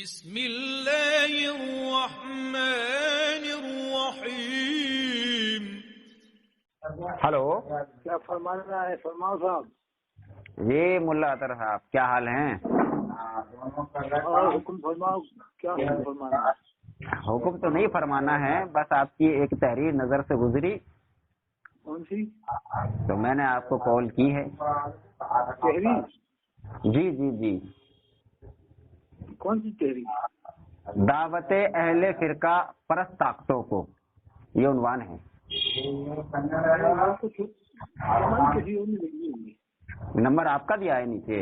بسم اللہ الرحمن الرحیم۔ ہلو، کیا فرمانا ہے؟ فرماؤ صاحب۔ جی ملا اطہر صاحب، کیا حال ہیں؟ اور حکم فرماؤ، کیا حکم فرمانا ہے؟ حکم تو نہیں فرمانا ہے، بس آپ کی ایک تحریر نظر سے گزری کون سی تو میں نے آپ کو کال کی ہے۔ تحریر؟ جی جی جی، کون سی تحریر؟ دعوت اہل فرقہ پرست طاقتوں کو، یہ عنوان ہے۔ کسی اور نے لکھی ہوگی، نمبر آپ کا دیا ہے نیچے۔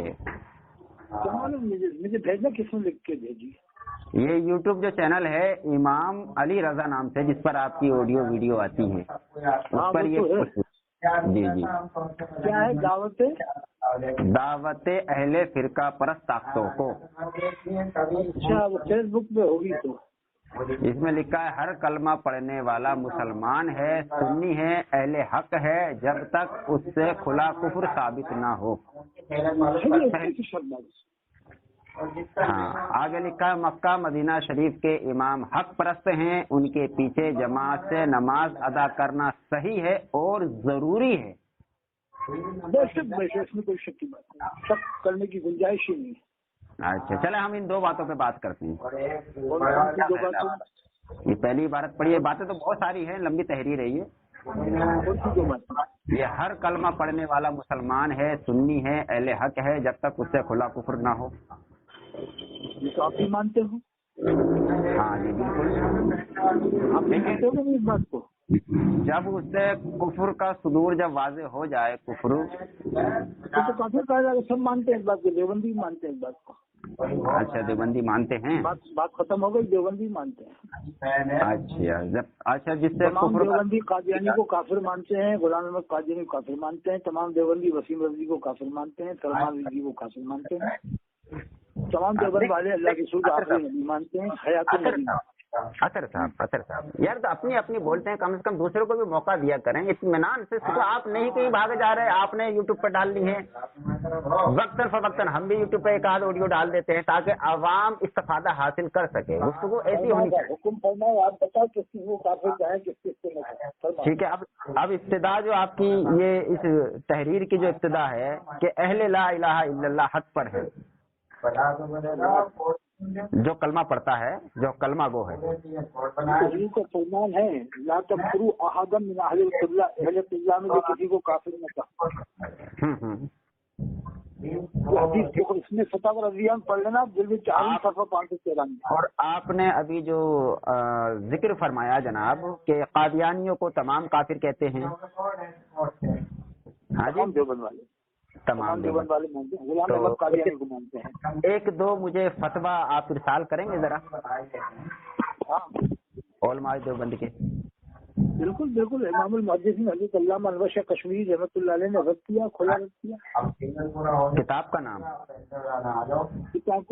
مجھے بھیجنا، کس نے لکھ کے بھیجی؟ یہ یوٹیوب جو چینل ہے امام علی رضا نام سے، جس پر آپ کی آڈیو ویڈیو آتی ہے، اس پر یہ جی جی کیا ہے؟ دعوت اہل فرقہ پرست طاقتوں کو۔ اچھا، وہ فیس بک پہ ہوگی تو اس میں لکھا ہے ہر کلمہ پڑھنے والا مسلمان ہے، سنی ہے، اہل حق ہے، جب تک اس سے کھلا کفر ثابت نہ ہو۔ ہاں، آگے لکھا ہے مکہ مدینہ شریف کے امام حق پرست ہیں، ان کے پیچھے جماعت سے نماز ادا کرنا صحیح ہے اور ضروری ہے۔ بے شک اس میں کوئی شک کی بات نہیں، شک کرنے کی گنجائش ہی نہیں۔ اچھا چلے ہم ان دو باتوں پہ بات کرتے ہیں۔ کون سی دو باتیں؟ یہ پہلی عبارت پڑھیے، باتیں تو بہت ساری ہیں، لمبی تحریر ہے یہ۔ کون سی دو باتیں؟ یہ ہر کلمہ پڑھنے والا مسلمان ہے، سنی ہے، اہل حق ہے، جب تک اس سے کھلا کفر نہ ہو۔ یہ تو آپ بھی مانتے ہو؟ ہاں جی بالکل، آپ بھی مانتے ہو اس بات کو؟ جب اس سے کفر کا صدور جب واضح ہو جائے، کفر تو کافی کہا جائے گا سب مانتے ہیں اس بات کو، دیوبندی مانتے ہیں اس بات کو۔ اچھا دیوبندی مانتے ہیں، بات ختم ہو گئی، دیوبندی مانتے ہیں۔ اچھا جس سے تمام کفر دیوبندی قادیانی کو کافر مانتے ہیں، غلام احمد قادیانی کو کافر مانتے ہیں، تمام دیوبندی وسیم رضوی کو کافر مانتے ہیں، سلمان رضوی کو کافر مانتے ہیں، تمام دیوبند والے اللہ کے رسول کو آخری نبی مانتے ہیں، حیات النبی۔ اطہر صاحب یار تو اپنی اپنی بولتے ہیں، کم سے کم دوسروں کو بھی موقع دیا کریں اطمینان سے۔ تو آپ نہیں کہیں بھاگے جا رہے، آپ نے یوٹیوب پہ ڈال لی ہے، وقتاً فوقتاً ہم بھی یوٹیوب پہ ایک آدھ آڈیو ڈال دیتے ہیں تاکہ عوام استفادہ حاصل کر سکے۔ گفتگو ایسی ہونی چاہیے۔ حکم فرمائے، آپ بتاؤ کس کی وہ کافر چاہیں، کس کس کو نہیں۔ ٹھیک ہے، اب ابتدا جو آپ کی یہ اس تحریر کی جو ابتدا ہے کہ اہل لا الہ الا اللہ حق پر ہے، جو کلمہ پڑھتا ہے، جو کلمہ گو ہے، تحریر کا فرمان ہے لا تکفروا احدا من اہل القبلہ، اہل قبلہ میں جو کسی کو کافر نہ کہا۔ حدیث دیکھو، اس میں فتح رضیہ پڑھ لینا، جلد 4 صفحہ 513۔ اور آپ نے ابھی جو ذکر فرمایا جناب کہ قادیانیوں کو تمام کافر کہتے ہیں، ہاں جی دیوبند والے، تمام دیوبند والے مانتے ہیں، غلام احمد قادیانی کو مانتے ہیں۔ ایک دو مجھے فتویٰ آپ ارسال کریں گے ذرا ہاں علماء دیوبند کے؟ بالکل بالکل، امام المحدثین حضرت علامہ انور شاہ کشمیری رحمۃ اللہ علیہ نے رد کیا، کھلا رد کیا۔ کتاب کا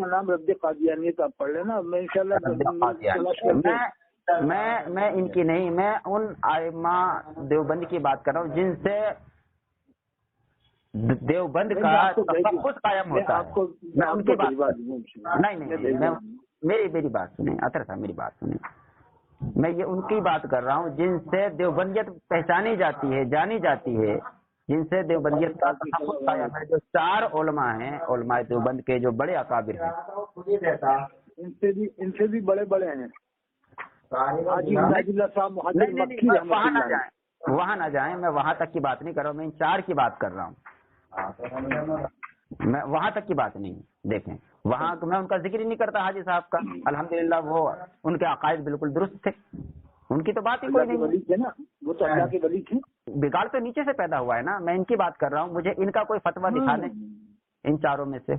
نام رد قادیانیت، آپ پڑھ لینا، میں انشاءاللہ میں ان کی نہیں، میں ان ائمہ دیوبند کی بات کر رہا ہوں جن سے دیوبند کا تفقد قائم ہوتا ہے۔ میں ان کی بات نہیں، میری بات سنیں اطہر صاحب، میری بات سنیں، میں یہ ان کی بات کر رہا ہوں جن سے دیوبندیت پہچانی جاتی ہے، جانی جاتی ہے، جن سے دیوبندیت کا تفقد قائم ہے، جو 4 علماء ہیں، علماء دیوبند کے جو بڑے اکابر ہیں، ان سے بھی بڑے بڑے ہیں۔ وہاں نہ جائیں، میں وہاں تک کی بات نہیں کر رہا ہوں، میں ان 4 کی بات کر رہا ہوں، میں وہاں تک کی بات نہیں۔ دیکھیں وہاں میں ان کا ذکر ہی نہیں کرتا، حاجی صاحب کا، الحمدللہ وہ ان کے عقائد بالکل درست تھے، ان کی تو بات ہی کوئی نہیں ہے نا، وہ تو اللہ کے ولی تھے۔ بگاڑ تو نیچے سے پیدا ہوا ہے نا، میں ان کی بات کر رہا ہوں، مجھے ان کا کوئی فتویٰ دکھا دیں ان 4 میں سے۔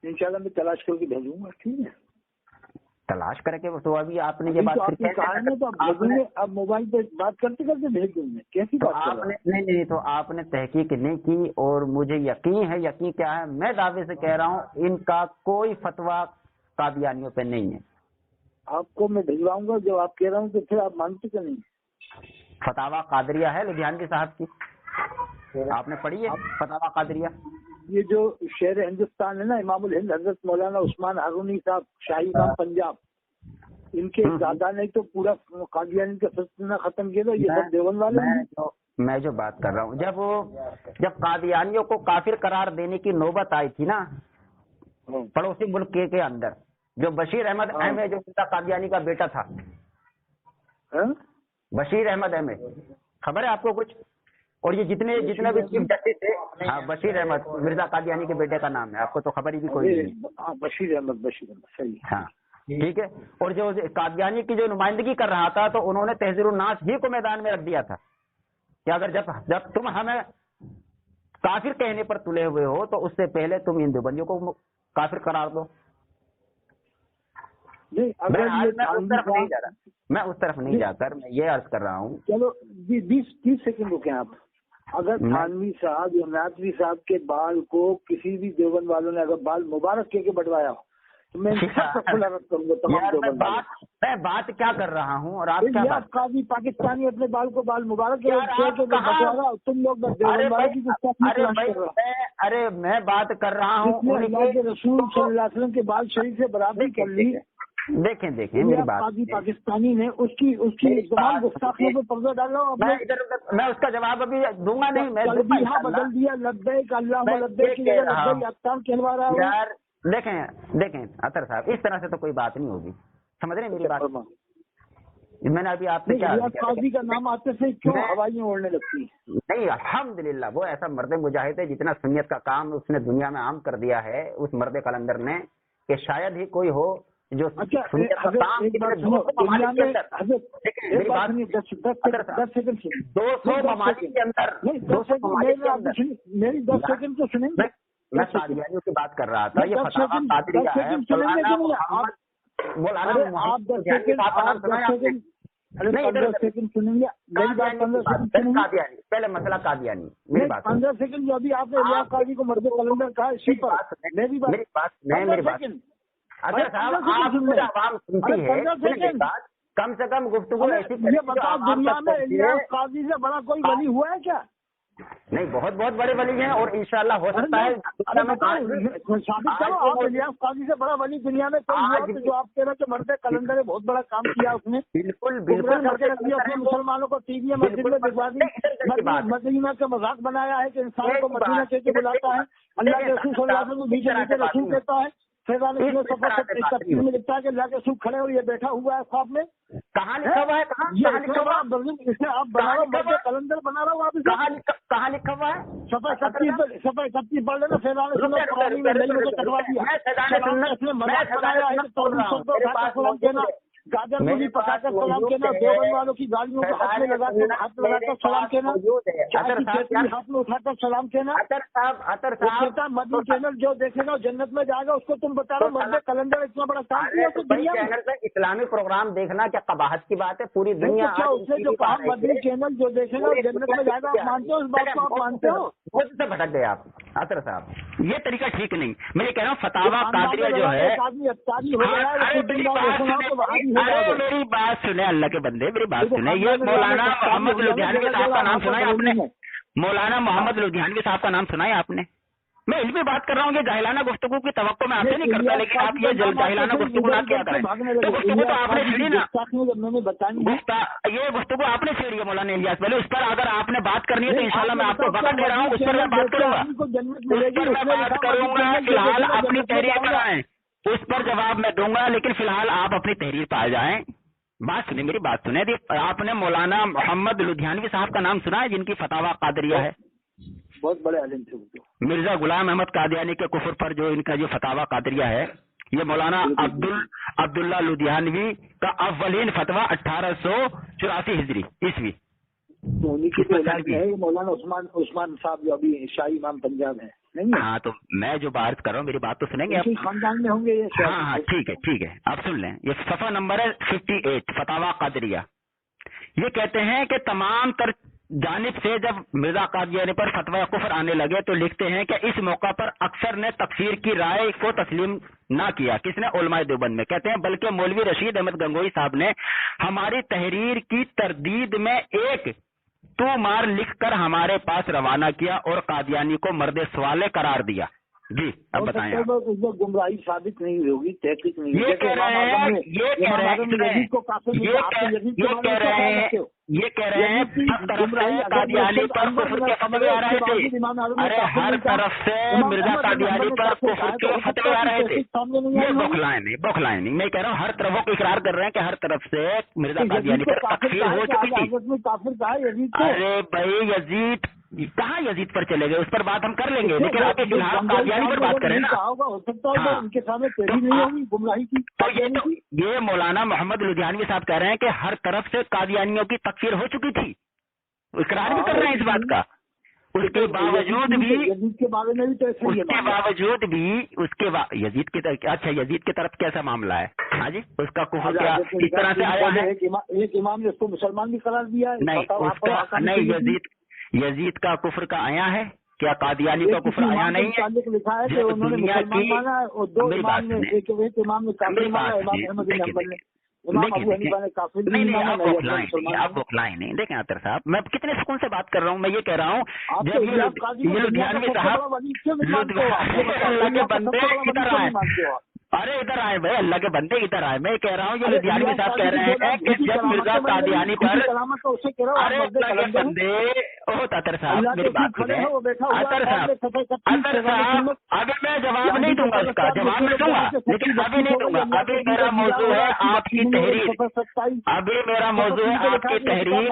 انشاءاللہ میں تلاش کر کے بھیجوں گا، ٹھیک ہے؟ تلاش کر کے تو ابھی آپ نے یہ بات اب موبائل پہ بات کرتے کرتے بھیج دوں میں، کیسی بات آپ نے نہیں تو آپ نے تحقیق نہیں کی، اور مجھے یقین ہے، یقین کیا ہے، میں دعوے سے کہہ رہا ہوں ان کا کوئی فتویٰ قادیانیوں پہ نہیں ہے۔ آپ کو میں بھجواؤں گا، جب آپ کہہ رہا ہوں تو پھر آپ مانتے کہ نہیں؟ فتاوی قادریہ ہے لدھیانوی صاحب کی، آپ نے پڑھی ہے فتاوی قادریہ؟ یہ جو شہر ہندوستان ہے نا، امام الہند حضرت مولانا عثمان ہارونی صاحب شاہی امام پنجاب، ان کے دادا نے تو پورا قادیانی کا سلسلہ ختم کیا تھا. یہ سب دیوبند والے ہیں. میں جو بات کر رہا ہوں، جب قادیانیوں کو کافر قرار دینے کی نوبت آئی تھی نا پڑوسی ملک کے اندر، جو بشیر احمد احمد جو قادیانی کا بیٹا تھا، بشیر احمد احمد، خبر ہے آپ کو کچھ؟ اور یہ جتنے بھی چیف جسٹس تھے، بشیر احمد مرزا قادیانی کے بیٹے کا نام ہے، آپ کو تو خبر ہی بھی کوئی نہیں. بشیر احمد صحیح. ہاں ٹھیک ہے. اور جو قادیانی کی جو نمائندگی کر رہا تھا تو انہوں نے تحذیر الناس ہی کو میدان میں رکھ دیا تھا کہ اگر جب تم ہمیں کافر کہنے پر تلے ہوئے ہو تو اس سے پہلے تم ان دیوبندیوں کو کافر قرار دو. میں اس طرف نہیں جا کر میں یہ عرض کر رہا ہوں. چلو 20 سیکنڈ رکیں آپ. اگر تھانوی صاحب یا نادوی صاحب کے بال کو کسی بھی دیوبند والوں نے اگر بال مبارک کہہ کے بٹوایا ہو تو میں بات کیا کر رہا ہوں اور آپ کیا قاضی پاکستانی اپنے بال کو بال مبارک تم لوگ ارے میں بات کر رہا ہوں رسول صلی اللہ علیہ وسلم کے بال شریف سے برابری کر لی. دیکھیں میری بات، قاضی پاکستانی نے اس کی تمام گستاخیوں پہ پردہ ڈالا. میں اس کا جواب ابھی دوں گا نہیں. میں بدل دیا لبیک اللہم لبیک کہلوا رہا ہوں. یار دیکھیں اطہر صاحب، اس طرح سے تو کوئی بات نہیں ہوگی. سمجھ رہے ہیں میری بات؟ میں نے ابھی آپ سے کیا قاضی کا نام آتے سے کیوں ہوائیاں اڑنے لگتی ہیں؟ نہیں، الحمدللہ وہ ایسا مرد مجاہد ہے جتنا سنیت کا کام اس نے دنیا میں عام کر دیا ہے اس مرد قلندر نے، کہ شاید ہی کوئی ہو جو سنیت کا کام میری کی بات کر رہا تھا. یہ فتاوی قادریہ ہے. پہلے مسئلہ قادیانی، میری بات 15 سیکنڈ جو ابھی آپ نے الیاس قاضی کو مرد قلندر کہا، میری بات اگر صاحب آپ عوام سنتی ہے کم سے کم گفتگو ایسی. یہ بتاؤ دنیا میں الیاس قاضی سے بڑا کوئی ولی ہوا ہے کیا؟ نہیں، بہت بڑے ولی ہیں اور انشاءاللہ ہو سکتا ہے. ثابت کرو آپ الیاس قاضی سے بڑا ولی دنیا میں کوئی ہوا جو آپ کہہ رہے کہ مرد قلندر بہت بڑا کام کیا اس نے. بالکل مسلمانوں کو ٹی وی مسجد میں دکھوا دی، مدینہ کا مذاق بنایا ہے کہ انسان کو مدینہ کہہ کے بلاتا ہے. اللہ کے رسول صلی اللہ علیہ وسلم بیچ رسول کہتا ہے. فیضان میں لکھتا ہے کہ اللہ کے رسول کھڑے اور یہ بیٹھا ہوا ہے خواب میں. کہاں لکھا ہوا ہے؟ اسے آپ بنا رہا ہو مرد قلندر بنا رہا ہوں. آپ کہاں لکھا ہوا ہے؟ صفحہ 31 پڑھ لینا. فیضان کٹوا دیا بنایا ہے گاجر کو بھی پکا کر سلام کہنا، دیوبند والوں کی گالیوں کو ہاتھ میں لگا کر ہاتھ لگا کر سلام کہنا، ہاتھ میں اٹھا کر سلام کہنا. مدنی چینل جو دیکھے گا جنت میں جائے گا. اس کو تم بتا رہے مرد قلندر اتنا بڑا کام کیا چینل پہ اسلامی پروگرام دیکھنا کیا قباحت کی بات ہے؟ پوری دنیا اس نے جو کہا مدنی چینل جو دیکھے گا جنت میں جائے گا. آپ مانتے ہو اس بات کو؟ آپ مانتے ہو؟ بہت سے بھٹک گئے آپ اطہر صاحب. یہ طریقہ ٹھیک نہیں. میں یہ کہہ رہا ہوں فتاوی قادریہ جو ہے. میری بات سنیں اللہ کے بندے، میری بات سنیں. یہ مولانا محمد لدھیانوی صاحب کا نام سنا ہے آپ نے؟ مولانا محمد لدھیانوی صاحب کا نام سنا ہے آپ نے؟ میں علمی بات کر رہا ہوں. یہ جاہلانہ گفتگو کی توقع میں آپ سے نہیں کرتا، لیکن آپ یہ جاہلانہ گفتگو نہ کیا کریں. تو گفتگو تو آپ نے چھیڑی نا، یہ گفتگو آپ نے چھیڑی ہے مولانا الیاس. پہلے اس پر اگر آپ نے بات کرنی ہے تو انشاءاللہ میں آپ کو وقت دے رہا ہوں، اس پر میں بات کروں گا. فی الحال اپنی تحریر پر آئیں، اس پر جواب میں دوں گا، لیکن فی الحال آپ اپنی تحریر پہ آ جائیں. بات سنیں، میری بات سنیں. آپ نے مولانا محمد لدھیانوی صاحب کا نام سنا ہے جن کی فتاوی قادریہ ہے؟ بہت بڑے عالم تھے. مرزا غلام احمد قادیانی کے کفر پر جو ان کا جو فتاوی قادریہ ہے، یہ مولانا عبداللہ لدھیانوی کا اولین فتویٰ 1884 ہجری عیسوی. مولانا عثمان صاحب جو ابھی شاہی امام پنجاب ہے. ہاں تو میں جو بات کر رہا ہوں میری بات تو سنیں گے آپ. خاندان میں ہوں گے یہ. ہاں ٹھیک ہے آپ سن لیں. یہ صفحہ نمبر ہے 58 فتاوی قادریہ. یہ کہتے ہیں کہ تمام تر جانب سے جب مرزا قادیانی پر فتویٰ کفر آنے لگے تو لکھتے ہیں کہ اس موقع پر اکثر نے تکفیر کی رائے کو تسلیم نہ کیا. کس نے؟ علماء دیوبند میں. کہتے ہیں بلکہ مولوی رشید احمد گنگوئی صاحب نے ہماری تحریر کی تردید میں ایک तू मार लिख कर हमारे पास रवाना किया और कादियानी को मर्द सवाले करार दिया। जी अब बताएं। गुमराही साबित नहीं होगी, तहकीक नहीं। ये कह रहे हैं कादियानी पर कुफ्र के फतवे आ रहे थे। अरे हर तरफ से मिर्जा कादियानी पर कुफ्र के फतवे आ रहे थे। ये बौखलाएं नहीं, मैं कह रहा हूँ हर तरफ को इकरार कर रहे हैं कि हर तरफ से मिर्जा कादियानी पर तकफीर हो चुकी थी। अरे भाई यजीद कहाँ यजीद पर चले गए, उस पर बात हम कर लेंगे, लेकिन आप फिलहाल कादियानी पर बात करें ना। हो सकता है उनके सामने तेरी नहीं होगी गुमराही की। तो ये मौलाना मोहम्मद लुधियानवी साहब कह रहे हैं कि हर तरफ से कादियानियों की तकफीर हो चुकी थी, इकरार भी कर रहे हैं इस बात का। उसके बावजूद भी यजीद की अच्छा यजीद की तरफ कैसा मामला है? हाँ जी, उसका कुफ्र क्या इस तरह से आया है? एक इमाम ने उसको मुसलमान भी करार दिया है। नहीं उसका नहीं, यजीद का कुफ्र का आया है क्या? कादियानी का कुफ्र आया नहीं है? लिखा है कि उन्होंने मुसलमान माना और दो इमाम ने, एक इमाम ने काफिर माना, इमाम अहमद बिन हंबल ने, इमाम अबू हनीफा ने काफिर नहीं माना। आप बौखलाएं नहीं। देखें आतर साहब, मैं कितने सुकून से बात कर रहा हूँ। मैं ये कह रहा हूँ जब ये लुधियानवी साहब अल्लाह के बंदे इधर आए, अरे इधर आए भाई, अल्लाह के बंदे इधर आए। मैं कह रहा हूँ ये लुधियानवी साहब कह रहे हैं कि जब मिर्जा कादियानी पर, अरे अल्लाह के बंदे ओ तातर साहब मेरी बात सुने। अतर साहब अभी मैं जवाब नहीं दूंगा, उसका जवाब मैं दूंगा लेकिन अभी नहीं दूंगा। अभी मेरा मौजू है आपकी तहरीर, अभी मेरा मौजू है आपकी तहरीर।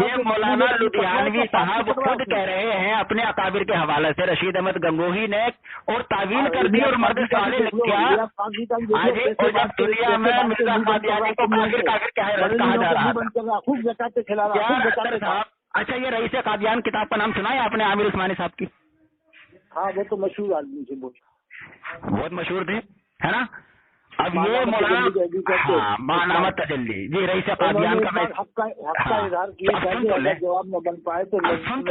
ये मौलाना लुधियानवी साहब खुद कह रहे हैं अपने अकाबिर के हवाले से, रशीद अहमद गंगोही ने और तावील कर दी और मर्द साले लिख दिया। और जब दुनिया में मिर्जा कादियानी को काफिर कहा जा रहा है। अच्छा ये रईस कादियान किताब का नाम सुना है आपने? आमिर उस्मानी साहब की। हाँ वो तो मशहूर आदमी थे, बहुत मशहूर थे, है ना। अब ये मौलाना मानामत तजल्ली जी रईस कादियान का जवाब न बन पाए तो अब सुन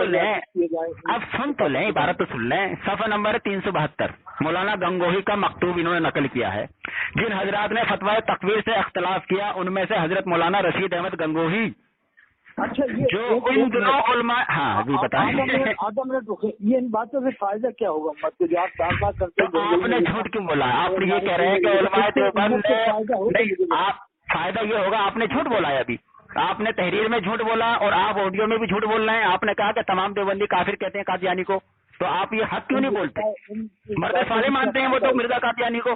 तो लें, इबारत तो सुन लें। सफा नंबर 372 मौलाना गंगोही का मकतूब इन्होंने नकल किया है। जिन हजरात ने फतवा तकवीर से अख्तलाफ किया उनमें से हजरत मौलाना रशीद अहमद गंगोही। अच्छा जो इन दोनों उलमा, हाँ जी बताएं। ये इन बातों से फायदा क्या होगा? मतलब जो आप बार करते हैं, आपने झूठ क्यों बोला? आप ये कह रहे हैं कि उलमाए देवबंद आप फायदा ये होगा, आपने झूठ बोला है। अभी आपने तहरीर में झूठ बोला और आप ऑडियो में भी झूठ बोल रहे हैं। आपने कहा कि तमाम देवबंदी काफिर कहते हैं कादियानी को, तो आप ये हक क्यों नहीं बोलते? मर्द साले मानते हैं वो तो मिर्जा कादियानी को,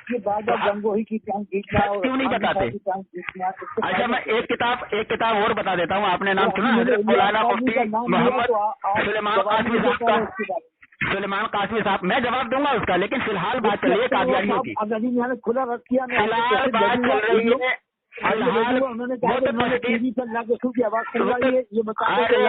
गंगोही की क्यों नहीं बताते? अच्छा मैं एक किताब और बता देता हूँ। आपने नाम सुना हजरत मौलाना मुफ्ती मोहम्मद सुलेमान कासमी साहब का? सुलेमान कासमी साहब, मैं जवाब दूंगा उसका, लेकिन फिलहाल बात चल रही है कादियानियों की। खुला रख किया, फिलहाल बात चल रही है, फिलहाल उन्होंने कहा टीवी पर लाके की आवाज सुन रही है, ये अरे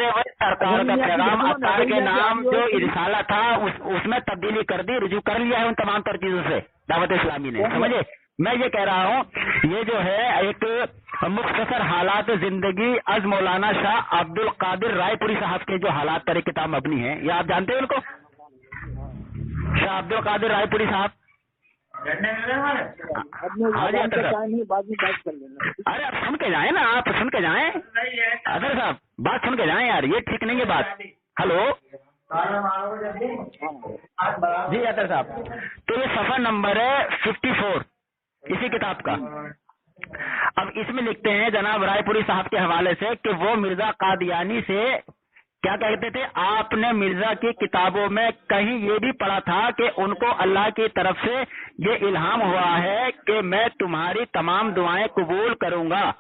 भाई सरकार का पैगाम अतार के नाम जो रिसाला था उसमें तब्दीली कर दी, रुजू कर लिया है उन तमाम तर चीजों से दावत इस्लामी ने, समझे। मैं ये कह रहा हूँ ये जो है एक मुख्तसर हालात जिंदगी अज मौलाना शाह अब्दुल कादिर रायपुरी साहब के जो हालात पर किताब मबनी है, ये आप जानते हैं उनको? शाह अब्दुल कादिर रायपुरी साहब। अरे आप सुन के जाए ना, आप सुन के जाए अदर साहब, बात सुन के जाए यार, ये ठीक नहीं है बात। हेलो जी अदर साहब, तो ये सफा नंबर है 54 इसी किताब का। अब इसमें लिखते हैं जनाब रायपुरी साहब के हवाले से कि वो मिर्जा कादियानी से क्या कहते थे? आपने मिर्जा की किताबों में कहीं ये भी पढ़ा था कि उनको अल्लाह की तरफ से ये इल्हाम हुआ है कि मैं तुम्हारी तमाम दुआएं कबूल करूंगा,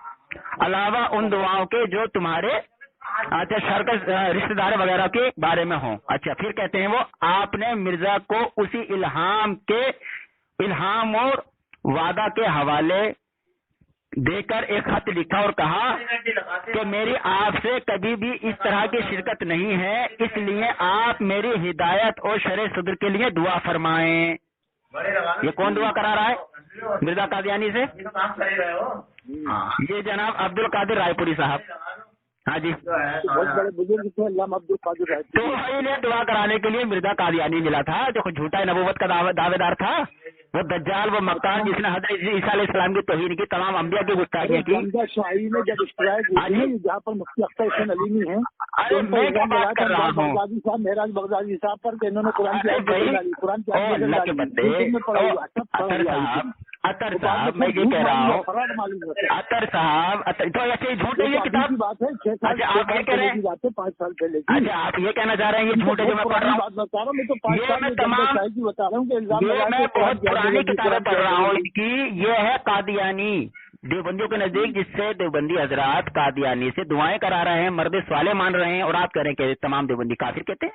अलावा उन दुआओं के जो तुम्हारे अच्छा शरकत रिश्तेदार वगैरह के बारे में हो। अच्छा फिर कहते हैं वो आपने मिर्जा को उसी इल्हाम और वादा के हवाले देकर एक खत लिखा और कहा कि मेरी आपसे कभी भी इस तरह की शिरकत नहीं है, इसलिए आप मेरी हिदायत और शरअ सद्र के लिए दुआ फरमाएं। ये कौन दुआ करा रहा है मिर्जा कादियानी से? ये जनाब अब्दुल कादिर रायपुरी साहब, हाँ जी, बहुत बड़े बुजुर्ग थे, अल्लामा अब्दुल कादिर रहती। तो इन्हें दुआ कराने के लिए मिर्जा कादियानी मिला था, जो झूठा नबूवत का दावेदार था, वो दज्जाल, वो मक्कार, जिसने हजरत ईसा अलैहिस्सलाम की तौहीन की, तमाम अंबिया की गुस्ताखियां की। शाही में जब स्ट्राइक हुई है, जहाँ पर मुफ्ती अख्तर हुसैन अलीमी है, अरे मैं क्या बात कर रहा हूँ, बगदादी साहब, मेहराज बगदादी साहब पर, इन्होंने कुरान की अतर साहब, मैं ये कह रहा हूँ, अतर साहब, तो ऐसे झूठे ये किताब बात है, 6 साल, अच्छा आप ये कह रहे हैं, बात है 5 साल पहले। अच्छा आप ये कहना चाह रहे हैं ये झूठे जो मैं पढ़ रहा हूँ, बात बता रहा हूँ मैं, तो 5 साल मैं तमाम की बता रहा हूँ कि इल्जाम ये मैं बहुत पुरानी किताबें पढ़ रहा हूँ इनकी। ये है कादियानी, देवबंदियों के नजदीक, जिससे देवबंदी हजरात कादियानी से दुआएं करा रहे हैं, मर्द स्वाले मान रहे हैं, और आप कह रहे हैं कि तमाम देवबंदी काफिर कहते हैं।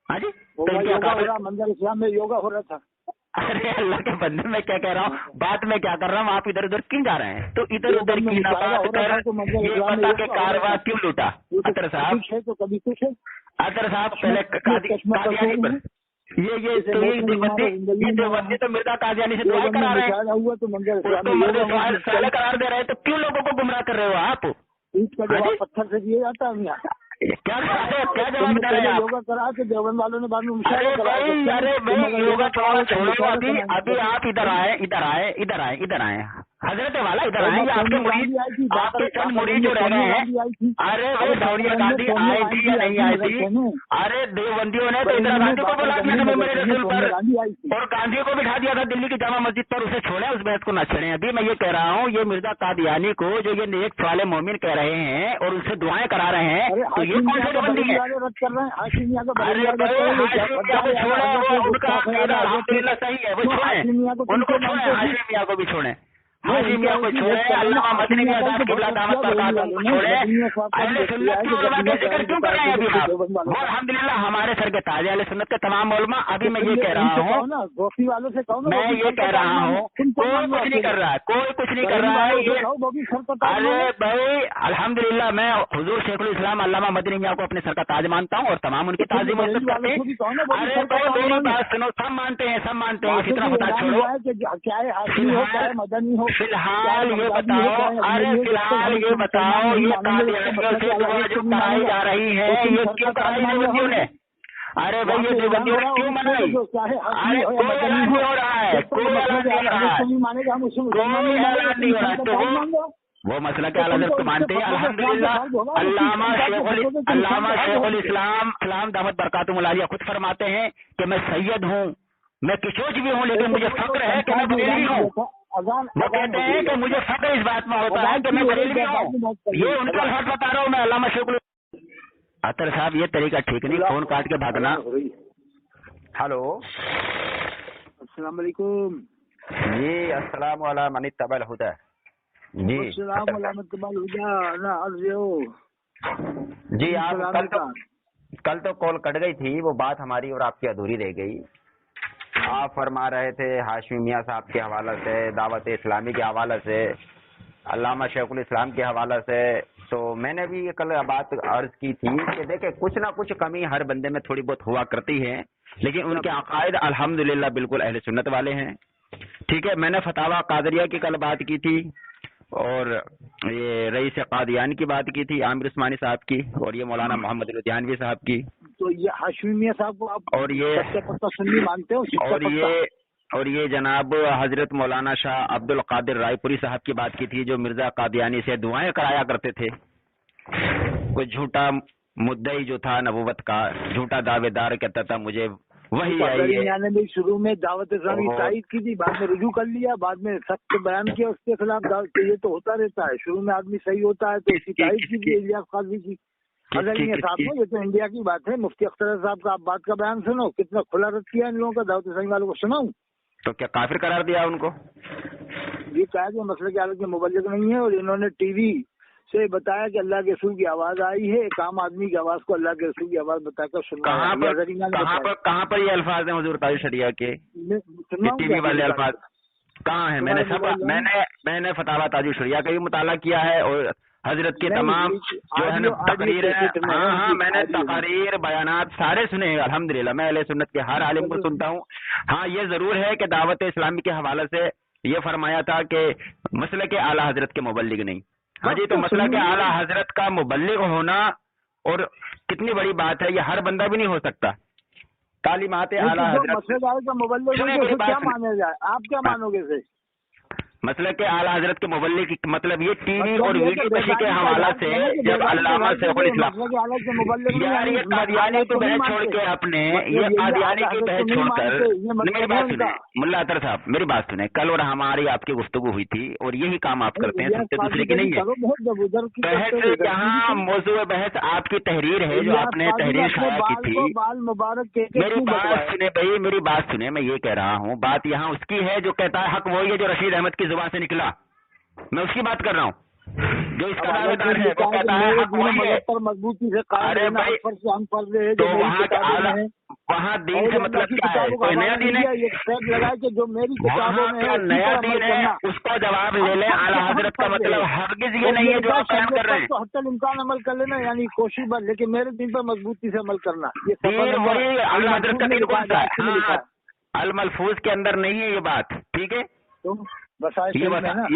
हाँ जी, मंदिर इस्लाम में योगा हो रहा था। अरे अल्लाह के बंदे, मैं क्या कह रहा हूँ, बात में क्या कर रहा हूँ, आप इधर उधर क्यों जा रहे हैं? तो इधर उधर की ना बात कर, ये बता के कारवा क्यों लूटा? अतर साहब, तो कभी कुछ है, अतर साहब पहले कादियानी पर ये देवबंदी तो मिर्जा कादियानी से दुआ करा रहे हैं, हुआ तो उसको मर्द स्वाले करार दे रहे हैं, तो क्यों लोगों को गुमराह कर रहे हो आप? इसका जवाब पत्थर से दिया जाता है यहाँ। क्या जवाब दे रहे हैं आप? योगा करा के देवबंद वालों ने बाद में अरे भाई योगा छोड़ो, अभी आप इधर आए हजरत वाला, इधर आए, आपके मुरीद, आपके चंद मुरीद जो रह गए हैं। अरे भाई सोनिया गांधी आई थी या नहीं आई थी? अरे देवबंदियों ने तो इंदिरा गांधी को बुला दिया था मेरे रसूल पर, और गांधी को बिठा दिया था दिल्ली की जामा मस्जिद पर, उसे छोड़े, उस बहस को न छेड़े। अभी मैं ये कह रहा हूँ, ये मिर्जा कादियानी को जो ये नेक साले मोमिन कह रहे हैं और उनसे दुआएं करा रहे हैं, तो ये कौन सी देवबंदी है? अरे भाई हाशिमिया को छोड़े, वो उनका अल्हम्दुलिल्लाह सही है, वो छोड़े, उनको छोड़े, हाशिमिया को भी छोड़े, हाशिमिया को छोड़े, अल्लामा मदनी मियां साहब क़िबला दामत बरकातुहू को छोड़े, अहले सुन्नत की उलमा का जिक्र क्यों कर रहे हैं अभी आप? वो अल्हम्दुलिल्लाह हमारे सर के ताज अहले सुन्नत के तमाम उलमा। अभी मैं ये कह रहा हूँ, मैं ये कह रहा हूँ, कोई कुछ नहीं कर रहा है, कोई कुछ नहीं कर रहा है ये। अरे भाई अल्हम्दुलिल्लाह, मैं हुजूर शेखुल इस्लाम अल्लामा मदनी मियां को अपने सर का ताज मानता हूँ और तमाम उनकी ताज़ीम और इज्जत करते हैं। अरे भाई मेरी बात सुनो, सब मानते हैं, सब मानते हैं, फितना फसाद छोड़ो। फिलहाल ये बताओ, अरे फिलहाल ये बताओ, ये कादियानियों से दुआ जो कराई जा रही है, ये क्यों कराई देवबंदियों ने? अरे भाई ये देवबंदियों ने क्यों मनाई? अरे कोई ऐलान नहीं हो रहा है, कोई ऐलान नहीं हो रहा है, कोई ऐलान नहीं हो रहा है। तो वो मसला के आला को मानते हैं अल्हम्दुलिल्लाह। अल्लामा शेखुल इस्लाम दामत बरकातुहू मुलालिया खुद फरमाते हैं कि मैं सैयद हूँ, मैं किशोच भी हूँ, लेकिन मुझे फक्र है कि मैं बरेलवी हूँ। वो कहते हैं कि मुझे फक्र इस बात में होता है कि मैं बरेलवी हूँ। ये उनका अल्फाज बता रहा हूँ मैं, अल्लामा शेखुल। अतर साहब ये तरीका ठीक नहीं, फोन काट के भागना। हेलो, अस्सलाम वालेकुम जी, अस्सलाम वालेकुम मन इत्तबअल हुदा जी, जी आप कल तो कॉल कट गई थी, वो बात हमारी और आपकी अधूरी रह गई। आप फरमा रहे थे हाशमी मियां साहब के हवाले से, दावत इस्लामी के हवाले से, अल्लामा शेखुल इस्लाम के हवाले से, तो मैंने भी ये कल बात अर्ज की थी कि देखे कुछ ना कुछ कमी हर बंदे में थोड़ी बहुत हुआ करती है, लेकिन उनके अकायद अल्हम्दुलिल्लाह बिल्कुल अहले सुन्नत वाले हैं। ठीक है, मैंने फतावा कादरिया की कल बात की थी, और ये रईस कादियान की बात की थी, आमिर उस्मानी साहब की, और ये मौलाना मोहम्मद लुधियानवी साहब की। तो ये हाशमी मियां साहब को आप और ये सुन्नी मानते हो? और ये जनाब हजरत मौलाना शाह अब्दुल कादिर रायपुरी साहब की बात की थी, जो मिर्जा कादियानी से दुआएं कराया करते थे। कोई झूठा मुद्दई जो था नबूवत का, झूठा दावेदार कहता था मुझे वही ने भी शुरू में दावत इस्लामी तायद की थी, बाद में रुजू कर लिया, बाद में सख्त बयान किया उसके खिलाफ। ये तो होता रहता है, शुरू में आदमी सही होता है तो उसकी तायद की, इलियास काज़ी की। अगर साहब को, ये तो इंडिया की बात है, मुफ्ती अख्तर साहब का आप बात का बयान सुनो, कितना खुला रद्द किया इन लोगों का, दावत इस्लामी वालों को सुनाऊं? तो क्या काफिर करार दिया उनको? ये कहा कि मसले की हालत में मुबल्लिग नहीं है, और इन्होंने टीवी से बताया कि अल्लाह के रसूल की आवाज आई है, एक आम आदमी की आवाज को अल्लाह के रसूल की आवाज बताकर सुना। कहाँ पर ये अल्फाज हैं हुजूर ताज शरिया के? टीवी वाले अल्फाज कहाँ है? मैंने फतावा ताज शरिया का भी मुताला किया है, और हजरत के तमाम जो है ना तकरीर है, हाँ मैंने तकरीर बयानात सारे सुने हैं अल्हम्दुलिल्लाह। मैं अहले सुन्नत के हर आलिम को सुनता हूँ। हाँ ये जरूर है कि दावत इस्लामी के हवाले से ये फरमाया था कि मसले के आला हजरत के मुबल्लिग नहीं, ہاں جی، تو مسئلہ کہ اعلیٰ حضرت کا مبلغ ہونا اور کتنی بڑی بات ہے، یہ ہر بندہ بھی نہیں ہو سکتا. تعلیمات اعلیٰ حضرت کا مبلغ کیا مانا جائے، آپ کیا مانو گے اسے؟ مطلب کہ اعلیٰ حضرت کے مبلغ کی مطلب یہ ٹی وی اور ویڈیو کشی کے حوالہ سے جب علامہ شیخ الاسلام یار یہ قادیانی تو بحث چھوڑ کے اپنے یہ قادیانی کی بحث چھوڑ کر میری بات سنیں ملا اطہر صاحب، میری بات سنیں. کل اور ہماری آپ کی گفتگو ہوئی تھی اور یہی کام آپ کرتے ہیں، سنتے دوسرے کی نہیں ہے. بحث یہاں موضوع بحث آپ کی تحریر ہے جو آپ نے تحریر شائع کی تھی. میری بات سنیں بھائی، میری بات سنیں، میں یہ کہہ رہا ہوں بات یہاں اس کی ہے جو کہتا ہے حق وہی ہے جو رشید احمد کی زبان سے نکلا. میں اس کی بات کر رہا ہوں جو اس کا دعوے دار ہے، وہ کہتا ہے حق وہی ہے. مضبوطی سے ارے بھائی تو وہاں دین سے مطلب کیا ہے؟ کوئی نیا دین ہے؟ جو میری کتابوں میں نیا دین ہے اس کو جواب لے لیں. اعلیٰ حضرت کا مطلب ہرگز یہ نہیں ہے جو آپ بیان کر رہے ہیں. حتی الامکان عمل کر لینا، یعنی کوشش بس، لیکن میرے دین پر مضبوطی سے عمل کرنا. دین وہی اعلیٰ حضرت کا دین کون سا ہے؟ الملفوظ کے اندر نہیں ہے یہ بات، ٹھیک ہے، یہ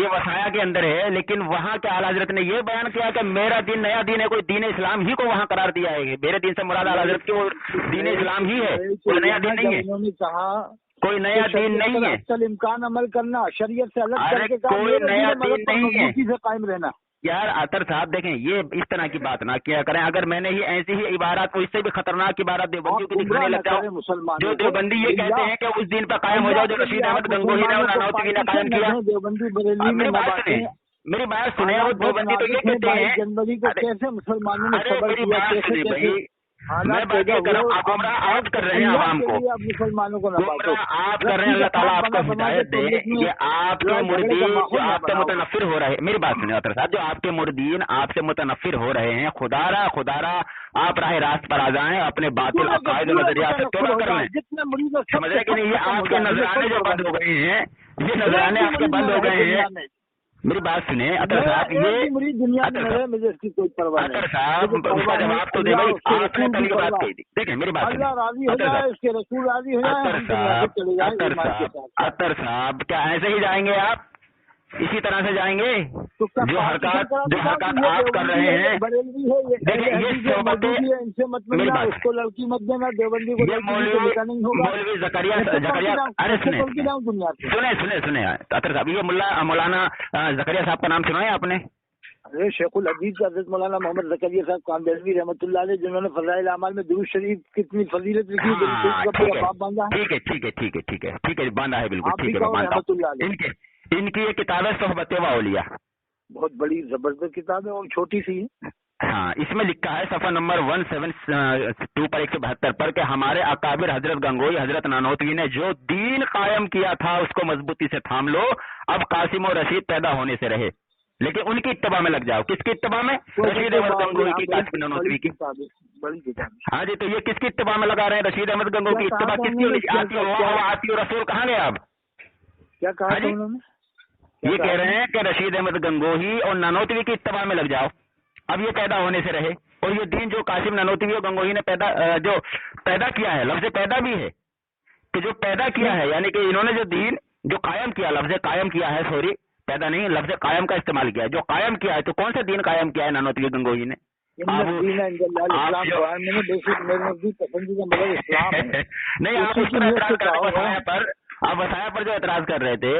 وسایا کے اندر ہے. لیکن وہاں کے اعلیٰ حضرت نے یہ بیان کیا کہ میرا دین نیا دین ہے، کوئی دین اسلام ہی کو وہاں قرار دیا ہے. میرے دین سے مراد اعلیٰ حضرت کی وہ دین اسلام ہی ہے، کوئی نیا دین نہیں ہے. انہوں نے کہا کوئی نیا دین نہیں ہے، امکان عمل کرنا، شریعت سے الگ کر کے کوئی نیا دین نہیں ہے. سے قائم رہنا. یار اطہر صاحب دیکھیں، یہ اس طرح کی بات نہ کیا کریں. اگر میں نے یہ ایسی ہی عبارات کو اس سے بھی خطرناک عبارات دیوبندیوں کو دکھانے لگ جاؤں، جو دیوبندی یہ کہتے ہیں کہ اس دین پر قائم ہو جاؤ جو رشید احمد گنگوہی نے اور نانوتوی نے قائم کیا. میری بات سنیں، وہ دیوبندی تو یہ کہتے ہیں. جنوری کو کیسے مسلمانوں نے میری بات سنیں بھائی، میں بات یہ کر رہا ہوں، آپ گمراہ آپ کر رہے ہیں عوام کو، مسلمانوں کو گمراہ آپ کر رہے ہیں. اللہ تعالیٰ آپ کو ہدایت دے. یہ آپ کے مردین جو آپ سے متنفر ہو رہے ہیں، میری بات سنیں اطہر صاحب، جو آپ کے مردین آپ سے متنفر ہو رہے ہیں، خدا را آپ راہ راست پر آ جائیں، اپنے باطل عقائد و نظریات سے توبہ کر لیں. سمجھ رہے کہ نہیں؟ یہ آپ کے نذرانے جو بند ہو گئے ہیں، یہ نذرانے آپ کے بند ہو گئے ہیں. میری بات سنیں اطہر صاحب، یہ اطہر صاحب اس کا جواب تو دے بھائی. آپ نے پہلی بات کہی تھی، دیکھیں میری بات سنیں اطہر صاحب، کیا ایسے ہی جائیں گے آپ؟ اسی طرح سے جائیں گے جو حرکات آپ کر رہے ہیں؟ دیکھیں یہ صحبتیں، میری بات مولوی زکریا، ارے سنیں اطہر صاحب، یہ مولانا زکریا صاحب کا نام سنا ہے آپ نے؟ ارے شیخ الحدیث حضرت مولانا محمد زکریا صاحب کاندھلوی رحمۃ اللہ علیہ، جنہوں نے فضائل اعمال میں درود شریف کتنی فضیلت لکھی، ٹھیک ہے، باندھا ہے بالکل، ٹھیک ہے، مانتا ہوں. ان کی یہ کتاب ہے صحبت و اولیاء، بہت بڑی زبردست کتاب ہے اور چھوٹی سی ہے. ہاں، اس میں لکھا ہے صفحہ نمبر 172 پر 172 پر کہ ہمارے اکابر حضرت گنگوئی، حضرت نانوتوی نے جو دین قائم کیا تھا اس کو مضبوطی سے تھام لو. اب قاسم و رشید پیدا ہونے سے رہے، لیکن ان کی اتباع میں لگ جاؤ. کس کی اتباع میں؟ رشید احمد گنگوئی کی، قاسم نانوتوی کی. ہاں جی، تو یہ کس کی اتباع میں لگا رہے ہیں؟ رشید احمد گنگوئی کی اتباع کس کی؟ آتی رسول کہاں گئے آپ؟ کیا کہا انہوں نے؟ یہ کہہ رہے ہیں کہ رشید احمد گنگوہی اور نانوتوی کی اتباع میں لگ جاؤ، اب یہ پیدا ہونے سے رہے. اور یہ دین جو قاسم نانوتوی اور گنگوہی نے پیدا کیا ہے، لفظ پیدا بھی ہے کہ جو پیدا کیا ہے، یعنی کہ انہوں نے جو دین جو قائم کیا، لفظ قائم کیا ہے، سوری پیدا نہیں، لفظ قائم کا استعمال کیا ہے. جو قائم کیا ہے تو کون سا دین قائم کیا ہے نانوتوی گنگوہی نے؟ نہیں، آپ اس پر اعتراض کر رہے ہیں، آپ وسایا پر جو اعتراض کر رہے تھے.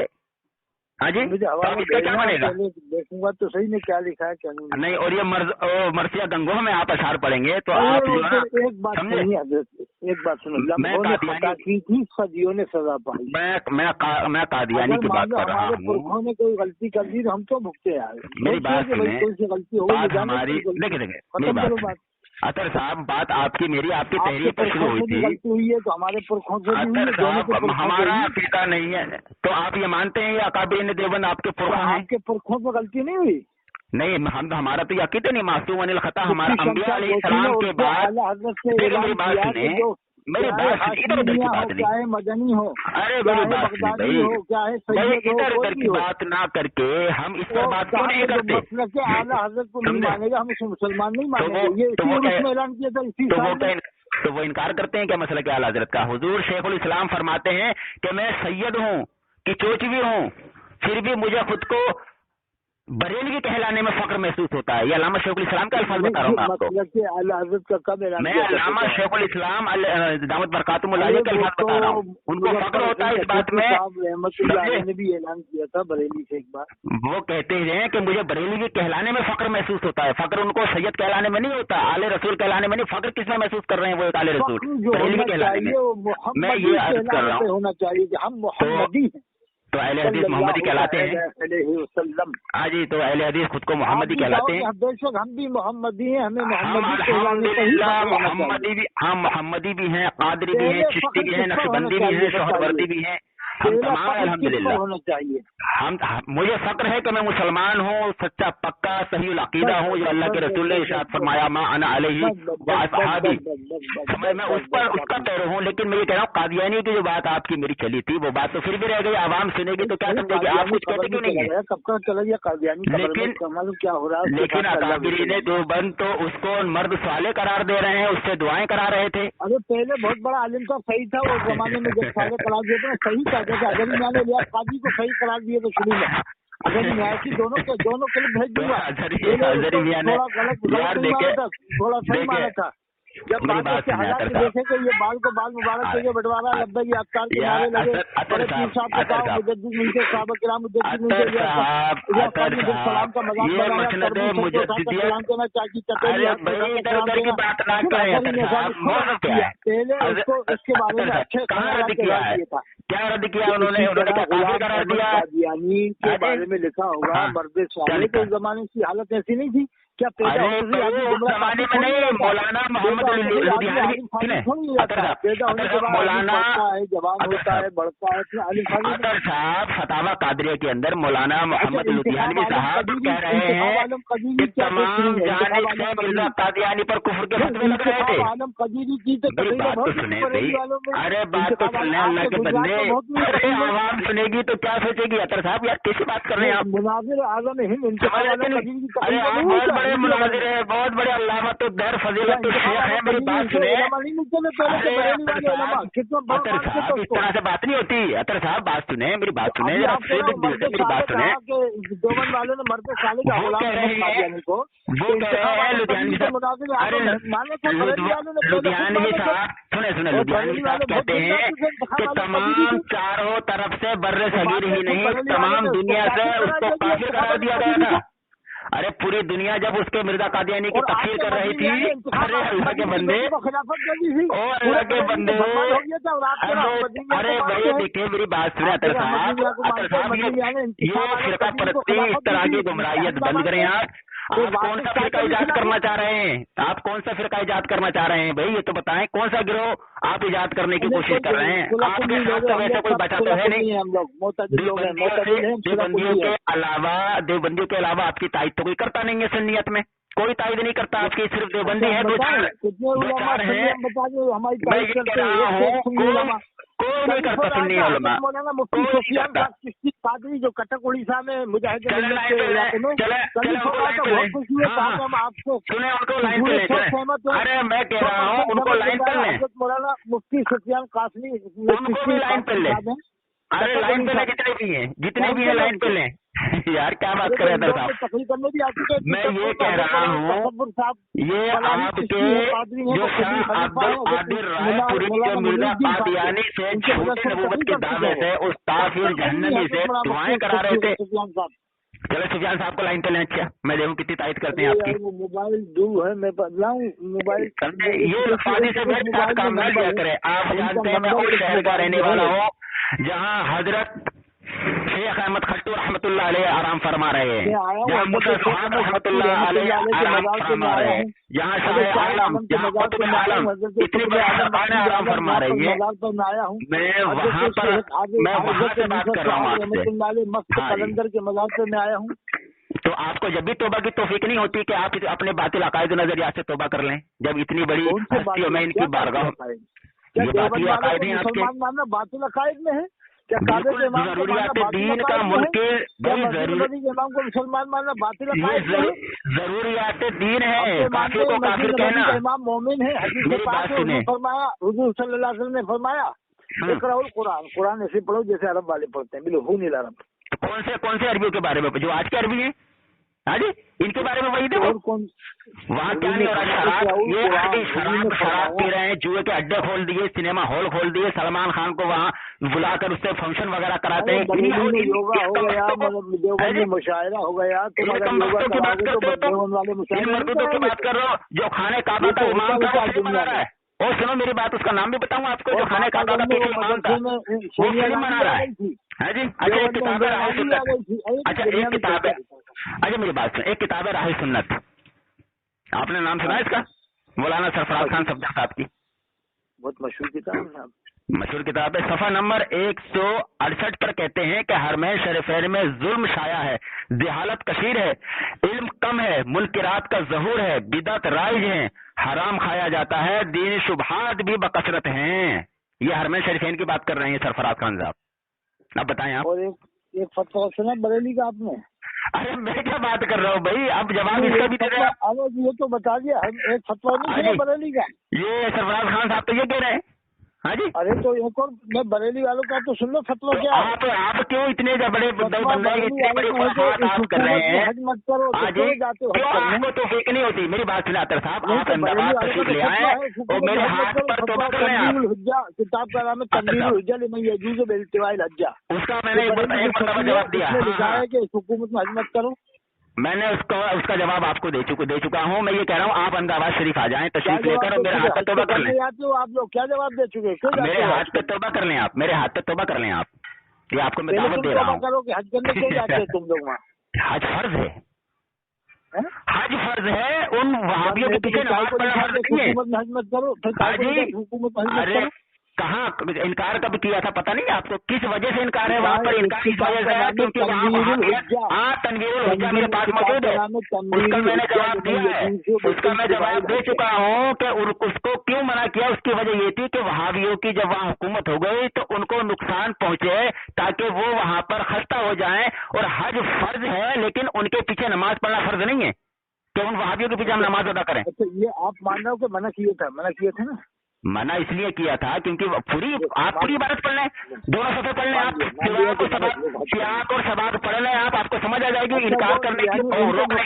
ہاں جی، کیا بنے گا؟ دیکھوں گا تو صحیح میں کیا لکھا ہے کیا نہیں. اور یہ مرثیہ گنگوہ میں آپ اشعار پڑھیں گے تو آپ ایک بات سنو، صدیوں نے سزا پائی. میں قادیانی کی بات کر رہا ہوں. پرکھوں نے کوئی غلطی کر دی تو ہم تو بھگتے ہیں. میری بات ہماری دیکھیں اطہر صاحب، بات آپ کی میری آپ کی تحریر پر شروع ہوئی تھی. اطہر صاحب ہمارا عقیدہ نہیں ہے تو آپ یہ مانتے ہیں یہ اکابرین دیوبند آپ کے پرکھوں ہیں؟ آپ کے پرکھوں میں غلطی نہیں ہوئی؟ نہیں، ہمارا تو یہ عقیدہ نہیں، معصوم عن الخطا. ہمارا انبیاء علیہ السلام کے بعد میری بات سنیں، میری بات ادھر ادھر کی بات نہیں، مدنی ہو، ارے میری بات نہیں بھائی، ادھر ادھر کی بات نہ کر کے ہم اس پر بات کیوں نہیں کرتے؟ اعلیٰ حضرت کو نہیں مانے گا، ہم اسے مسلمان نہیں مانیں گے. یہ اعلان کیا تھا اسی سال. تو وہ انکار کرتے ہیں کیا مسئلہ کہ اعلیٰ حضرت کا؟ حضور شیخ الاسلام فرماتے ہیں کہ میں سید ہوں کہ چوچ بھی ہوں، پھر بھی مجھے خود کو बरेलवी कहलाने में फक्र महसूस होता है। ये अल्लामा शेखुल इस्लाम का अल्फाज बता रहा हूँ मैं आपको। मैं अल्लामा शेखुल इस्लाम दामत बरकातुहुल आलिया के अल्फाज बता रहा हूँ। उनको फक्र होता है इस बात में, ने भी ऐलान किया था बरेली से एक बार। वो कहते हैं कि मुझे बरेलवी कहलाने में फक्र महसूस होता है। फक्र उनको सैयद कहलाने में नहीं होता, आले रसूल कहलाने में नहीं। फक्र किसमें महसूस कर रहे हैं? वो एक आले रसूल बरेलवी कहलाने में। मैं ये अर्ज कर रहा हूँ होना चाहिए कि हम मोहम्मदी हैं, तो अहले हदीस मोहम्मदी कहलाते हैं। हाँ जी, तो अहले हदीस खुद को मोहम्मदी कहलाते हैं। बेशक हम भी मोहम्मदी हैं, हमें मोहम्मदी भी हैं, कादरी भी हैं, चिश्ती भी हैं, नक्शबंदी भी हैं, शोहरवर्दी भी हैं। हम तमाम अल्हम्दुलिल्लाह होना चाहिए। मुझे फक्र है कि मैं मुसलमान हूँ, सच्चा पक्का सही अकीदा हूँ, जो अल्लाह के रसूल ने इरशाद फरमाया मा अना अलैहि व अस्हाबी, मैं उस पर उसका पैरो हूँ। लेकिन मैं ये कह रहा हूँ कादियानी की जो बात आपकी मेरी चली थी वो बात तो फिर भी रह गई। आवाम सुनेगी तो क्या समझेगी? आप कुछ कहते क्यों नहीं है? कब का चला गया कादियानी? लेकिन क्या हो रहा है? लेकिन अकाबिरीन देवबंद तो उसको मर्द साले करार दे रहे हैं, उससे दुआएं करा रहे थे। अरे पहले बहुत बड़ा आलिम था, सही था वो जमाने में, जब साले करार दिए थे सही था। जैसे अगर मैंने लिया काजी को सही करार दिए तो शुरू में अगर न्यायाधीश दोनों के लिए भेज दूंगा। थोड़ा सही माना था। जब बाद के हालात देखे कि ये बाल को बाल मुबारक के लिए बंटवारा लब्बैक अफ्तार के नारे लगे, बड़े पीर साहब को कहा मुजद्दिद मिलते साहब किराम मुजद्दिद मिलते सलाम का मजाक बनाया, सलाम कहना चाहिए पहले उसको इसके बारे में अच्छे था। क्या रद्द किया उन्होंने? करार दिया यानी के बारे में लिखा होगा मर्द साले के जमाने की हालत ऐसी नहीं थी क्या? जमाने में नहीं, मौलाना मोहम्मद मौलाना जवान होता है, बढ़ता है। अतर साहब फतावा कादरिया के अंदर मौलाना मोहम्मद लुधियानवी साहब कह रहे हैं कि तमाम जानिब से मिर्जा कादियानी पर कुफ्र के फतवे लग रहे थे। आलम कदीरी की तो बात तो सुने भाई, अरे बात तो सुनने अल्लाह के बंदे। अरे आवाम सुनेगी तो क्या सोचेगी? अतर साहब यार कैसी बात कर रहे हैं आप? मुनाजिर आलम हिंद। अरे आप बहुत बड़े मुनाजिर है, बहुत बड़े अल्लामा तो दर फजीलत तो शेख है। मेरी बात सुने। अतर साहब इस तरह से बात नहीं होती। अतर साहब बात सुने, मेरी बात सुने, जरा मेरी बात सुने। दोमन वालों ने मर्द साले का वो कह रहे हैं लुधियानवी साहब, अरे लुधियानवी साहब सुने लुधियानवी साहब कहते हैं कि तमाम चारों तरफ से बर्रे सगीर ही नहीं तमाम दुनिया से उसको काफिर करार दिया गया था। अरे पूरी दुनिया जब उसके मिर्जा कादियानी की तकफीर कर रही थी, अरे अल्लाह के बंदे, ओ अल्लाह के बंदे, अरे भाई देखिए मेरी बात सुने अतर साहब, ये फिरका परस्ती इस तरह की गुमराहियत बंद करें आप। आप कौन सा फिरका इजाद करना चाह रहे हैं? आप कौन सा फिरका इजाद करना चाह रहे हैं भाई? ये तो बताएं कौन सा गिरोह आप इजाद करने की कोशिश कर रहे हैं? आपके साथ तो वैसे कोई बचा तो है नहीं। देवबंदियों के अलावा आपकी तायद तो कोई करता नहीं है सुन्नियत में, कोई तायद नहीं करता आपकी, सिर्फ देवबंदी है, दो चार है। मैं ये कह रहा हूँ कोई नहीं करता सुन्नी उलमा, कोई नहीं करता। कादरी जो कटक उड़ीसा में मुजाहिद सुने उनको लाइन पे ले। अरे मैं कह रहा हूँ उनको लाइन पे ले, मौलाना मुफ्ती सुफियान कासमी उनको भी लाइन पे ले। अरे लाइन पे ले, जितने भी है लाइन पे ले। यार क्या बात कर रहे हैं साहब? मैं ये कह रहा हूँ ये आपके जो शाह अब्दुल आदिर रायपुरी जो मिर्जा कादियानी से झूठे नबूवत के दावे से उस ताफिर जहन्नमी से दुआएं करा रहे थे। चलो सुफियान साहब को लाइन पे लें। अच्छा मैं देखूं कितनी तायद करते हैं आपकी। मोबाइल दूर है, मैं बदलाऊं मोबाइल। ये शादी से मेरे साथ काम न लिया करे। आप जानते हैं मैं उस शहर का रहने वाला हूँ जहाँ हजरत शेख अहमद खट्टू रहमतुल्लाह अलैह आराम फरमा रहे हैं, जहाँ मुसा सुहाग रहमतुल्लाह अलैह आराम फरमा रहे हैं, जहाँ शाह आलम, जहाँ कुतुब आलम, इतनी बड़ी आराम फरमा रही है। मैं वहाँ से बात कर रहा हूँ आपसे। मस्त कलंदर के मज़ार पे मैं आया हूँ। तो आपको जब भी तौबा की तौफीक नहीं होती कि आप अपने बातिल अकायद नजरिया से तौबा कर लें, जब इतनी बड़ी हस्तियों में इनकी बारगाह बातिल अकायद में है क्या? जरूरियात दीन का मुनकिर इमाम को मुसलमान मानना बातिल अकायद में है। जरूरियात दीन है, काफिर को काफिर कहना। इमाम मोमिन है, हदीस पाक में फरमाया, हुजूर सल्लल्लाहु अलैहि वसल्लम ने फरमाया इक़राउल कुरान, कुरान ऐसे पढ़ो जैसे अरब वाले पढ़ते हैं, बिल्कुल नहीं अरब। कौन से अरबियों के बारे में? जो आज के अरबी है हाँ जी, इनके बारे में वही देखो वहाँ क्या नहीं हो रहा। शराब, ये शराब पी रहे हैं, जुए के अड्डे खोल दिए, सिनेमा हॉल खोल दिए, सलमान खान को वहाँ बुलाकर उससे फंक्शन वगैरह कराते हैं। योगा हो गया, मतलब मुशायरा हो गया, इन मर्दों की बात कर रहे हो जो खाने काबा का इमाम था वो फिल्म बना रहा है। और सुनो मेरी बात, उसका नाम भी बताऊंगा आपको, जो खाने काबा का पीछे इमाम था वो फिल्म बना रहा है जी। अच्छा एक किताब है राह सुन्नत, अच्छा एक किताब है, अच्छा मेरी बात सुन, एक किताब है राह सुन्नत, आपने नाम सुना है इसका? मौलाना सरफराज खान सफदर साहब की, बहुत मशहूर किताब है, मशहूर किताब है। सफा नंबर 168 पर कहते हैं कि हरमैन शरीफैन में जुल्म छाया है, जहालत कसीर है, इल्म कम है, मुनकिरात का ज़हूर है, बिदअत राइज है, हराम खाया जाता है, दीन शुबहात भी बकसरत हैं। ये हरमैन शरीफैन की बात कर रहे हैं सरफराज खान साहब। अब बताएं आप। और एक फतवा सुना बरेली का आपने? अरे मैं क्या बात कर रहा हूँ भाई, अब जवाब इसका भी दे रहे हैं। अरे ये तो बता दिया, एक फतवा नहीं सुना बरेली का? ये सरफराज खान साहब तो ये कह रहे हैं। हाँ जी, अरे तो एक और मैं बरेली वालों का तो सुन लो फतवा क्या है। आप क्यों इतने बड़े बंदे इतनी बड़ी बात कर रहे हैं? हज मत करो, जाते हो आपको तो फेक नहीं होती। मेरी बात सुना अतर साहब, आप अहमदाबाद तशरीफ ले आए और मेरे हाथ पर तौबा कर लें। किताब का नाम है तनवीरुल हुज्जा लिमन यजूज़ु बिल्तिवाइल हज्जा। उसका मैंने एक जवाब दिया है कि इस हुकूमत में हज मत करो। मैंने उसका जवाब आपको दे चुका हूँ। मैं ये कह रहा हूँ आप अहमदाबाद शरीफ आ जाएं, तशरीफ लेकर और मेरे हाथ पे तौबा कर लें। आप लोग क्या जवाब दे चुके हैं? मेरे हाथ पे तौबा कर लें आप, मेरे हाथ पे तौबा कर लें आप, ये आपको मैं दावत दे रहा हूँ। करो कि हज करने क्यों जाते हैं तुम लोग वहाँ? हज फर्ज है, हज फर्ज है, उन वहाबियों के पीछे नमाज पढ़ना फर्ज नहीं है। हज मत करो, हुकूमत अरे कहाँ इनकार कब किया था पता नहीं आपको? किस वजह से इनकार है वहाँ पर? इनकार इस वजह से है क्योंकि वहाँ तनवीरुल हुज्जा मेरे पास मौजूद है, उसका मैंने जवाब दिया है, उसका मैं जवाब दे चुका हूँ कि उसको क्यों मना किया। उसकी वजह ये थी कि वहाबियों की जब वहाँ हुकूमत हो गई तो उनको नुकसान पहुंचे ताकि वो वहाँ पर खस्ता हो जाए। और हज फर्ज है लेकिन उनके पीछे नमाज पढ़ना फर्ज नहीं है कि उन वहाबियों के पीछे हम नमाज अदा करें। ये आप मान रहे हो कि मना किए थे ना? मना इसलिए किया था क्योंकि आप पूरी इबारत पढ़ लें, दोनों सफ़े पढ़ लें, आप सियाक और सबाक पढ़ लें, आपको समझ आ जाएगी। इनकार करने की रोकने